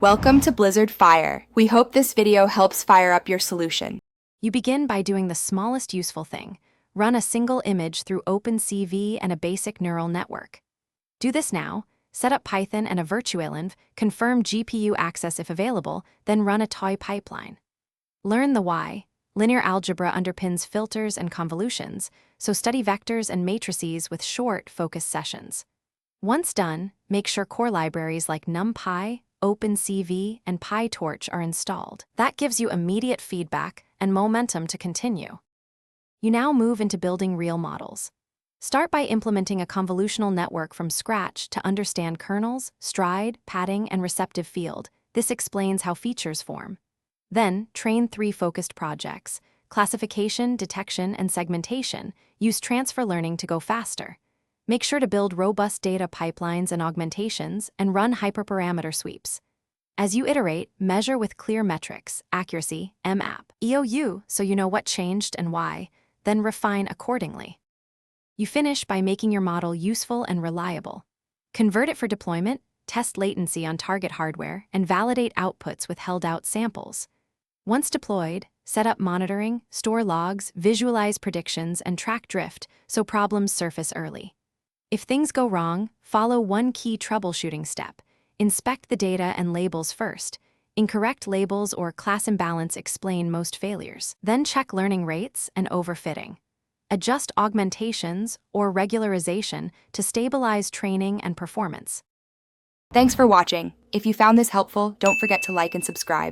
Welcome to Blizzard Fire. We hope this video helps fire up your solution. You begin by doing the smallest useful thing. Run a single image through OpenCV and a basic neural network. Do this now. Set up Python and a virtualenv, confirm GPU access if available, then run a toy pipeline. Learn the why. Linear algebra underpins filters and convolutions, so study vectors and matrices with short, focused sessions. Once done, make sure core libraries like NumPy, OpenCV, and PyTorch are installed. That gives you immediate feedback and momentum to continue. You now move into building real models. Start by implementing a convolutional network from scratch to understand kernels, stride, padding, and receptive field. This explains how features form. Then, train 3 focused projects: classification, detection, and segmentation. Use transfer learning to go faster. Make sure to build robust data pipelines and augmentations, and run hyperparameter sweeps. As you iterate, measure with clear metrics, accuracy, MAP, EOU, so you know what changed and why, then refine accordingly. You finish by making your model useful and reliable. Convert it for deployment, test latency on target hardware, and validate outputs with held-out samples. Once deployed, set up monitoring, store logs, visualize predictions, and track drift so problems surface early. If things go wrong, follow one key troubleshooting step. Inspect the data and labels first. Incorrect labels or class imbalance explain most failures. Then check learning rates and overfitting. Adjust augmentations or regularization to stabilize training and performance. Thanks for watching. If you found this helpful, don't forget to like and subscribe.